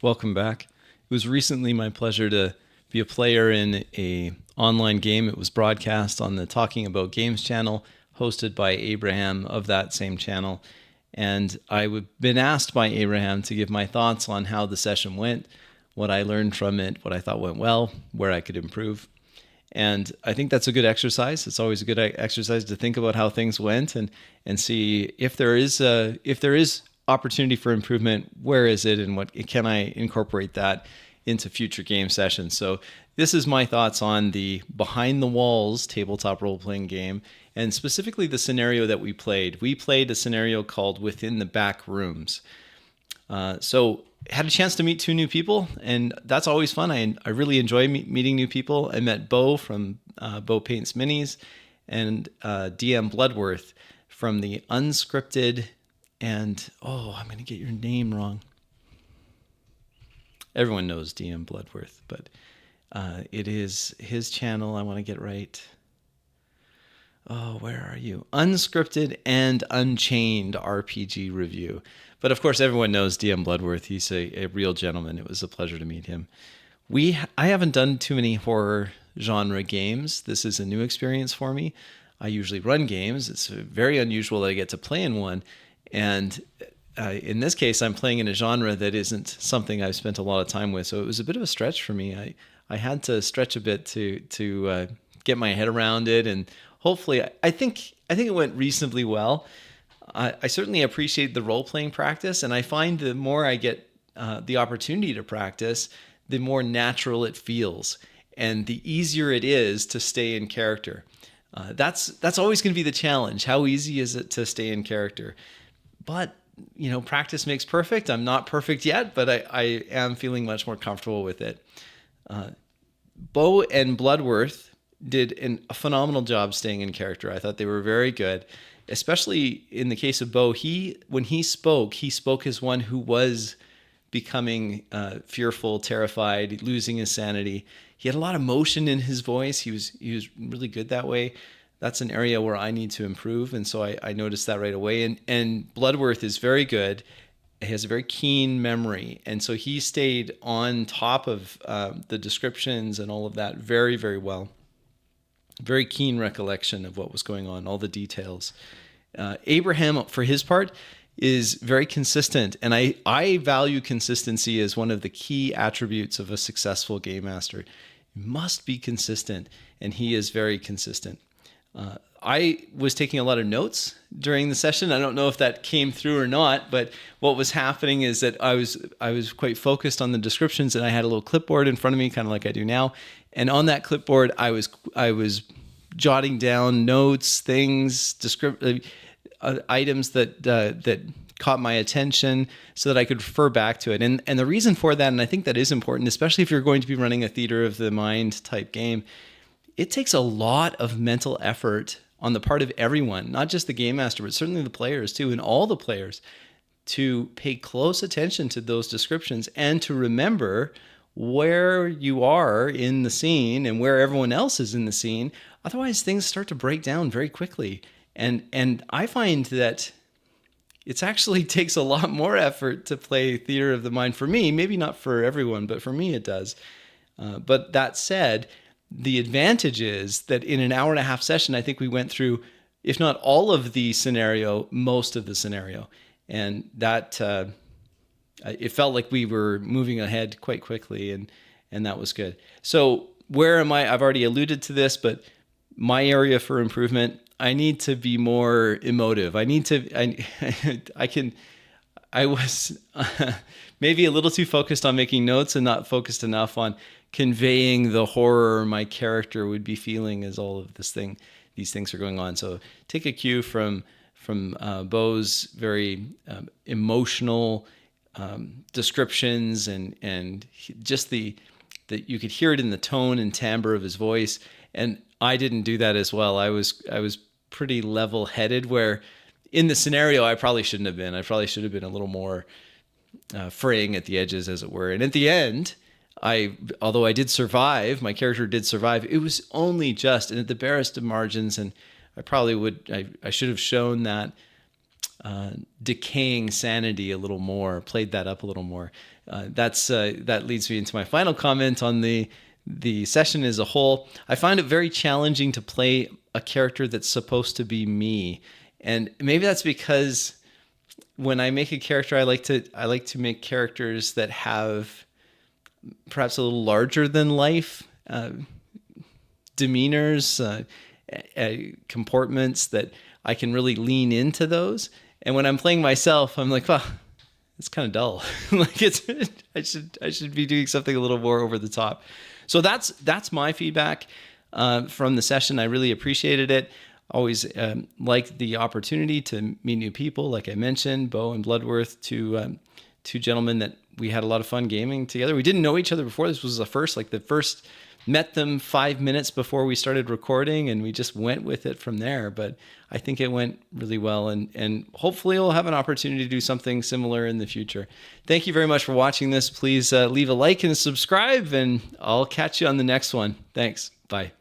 Welcome back. It was recently my pleasure to be a player in a online game. It was broadcast on the Talking About Games channel, hosted by Abraham of that same channel. And I've been asked by Abraham to give my thoughts on how the session went, what I learned from it, what I thought went well, where I could improve. And I think that's a good exercise. It's always a good exercise to think about how things went and see if there is opportunity for improvement, where is it, and what can I incorporate that into future game sessions. So this is my thoughts on the Behind the Walls tabletop role-playing game, and specifically the scenario that we played. We played a scenario called Within the Backrooms. So had a chance to meet two new people, and that's always fun. I really enjoy meeting new people. I met Bo from Bo Paints Minis and DM Bloodworth from the Unscripted, and I'm going to get your name wrong. Everyone knows DM Bloodworth, but it is his channel. I want to get right. Oh, where are you? Unscripted and Unchained RPG Review. But of course, everyone knows DM Bloodworth. He's a real gentleman. It was a pleasure to meet him. I haven't done too many horror genre games. This is a new experience for me. I usually run games. It's very unusual that I get to play in one. And in this case, I'm playing in a genre that isn't something I've spent a lot of time with. So it was a bit of a stretch for me. I had to stretch a bit to get my head around it, and hopefully, I think it went reasonably well. I certainly appreciate the role-playing practice, and I find the more I get the opportunity to practice, the more natural it feels, and the easier it is to stay in character. That's always going to be the challenge. How easy is it to stay in character? But practice makes perfect. I'm not perfect yet, but I am feeling much more comfortable with it. Bo and Bloodworth did a phenomenal job staying in character. I thought they were very good, especially in the case of Bo. When he spoke as one who was becoming fearful, terrified, losing his sanity. He had a lot of emotion in his voice. He was really good that way. That's an area where I need to improve, and so I noticed that right away. And Bloodworth is very good. He has a very keen memory, and so he stayed on top of the descriptions and all of that very, very well. Very keen recollection of what was going on, all the details. Abraham, for his part, is very consistent, and I value consistency as one of the key attributes of a successful game master. You must be consistent, and he is very consistent. I was taking a lot of notes during the session. I don't know if that came through or not, but what was happening is that I was quite focused on the descriptions, and I had a little clipboard in front of me, kind of like I do now. And on that clipboard, I was jotting down notes, things, items that caught my attention, so that I could refer back to it. And the reason for that, and I think that is important, especially if you're going to be running a theater of the mind type game, it takes a lot of mental effort on the part of everyone, not just the game master, but certainly the players too, and all the players, to pay close attention to those descriptions and to remember where you are in the scene and where everyone else is in the scene. Otherwise, things start to break down very quickly. And I find that it actually takes a lot more effort to play theater of the mind for me. Maybe not for everyone, but for me it does. But that said, the advantage is that in an hour and a half session, I think we went through, if not all of the scenario, most of the scenario. And that it felt like we were moving ahead quite quickly, and that was good. So where am I? I've already alluded to this, but my area for improvement, I need to be more emotive. I was maybe a little too focused on making notes and not focused enough on conveying the horror my character would be feeling as all of these things are going on. So take a cue from Bo's very emotional descriptions and just that you could hear it in the tone and timbre of his voice. And I didn't do that as well. I was pretty level-headed, where in the scenario I probably shouldn't have been. I probably should have been a little more fraying at the edges, as it were. And at the end, although I did survive, my character did survive, it was only just, and at the barest of margins, and I should have shown that decaying sanity a little more, played that up a little more. That leads me into my final comment on the session as a whole. I find it very challenging to play a character that's supposed to be me, and maybe that's because when I make a character, I like to make characters that have perhaps a little larger than life demeanors, comportments that I can really lean into those. And when I'm playing myself, I'm like, oh, it's kind of dull. Like I should be doing something a little more over the top. So that's my feedback from the session. I really appreciated it. Always liked the opportunity to meet new people. Like I mentioned, Bo and Bloodworth, two gentlemen that we had a lot of fun gaming together. We didn't know each other before. This was the first met them 5 minutes before we started recording, and we just went with it from there. But I think it went really well, and hopefully we'll have an opportunity to do something similar in the future. Thank you very much for watching this. Please leave a like and subscribe, and I'll catch you on the next one. Thanks. Bye.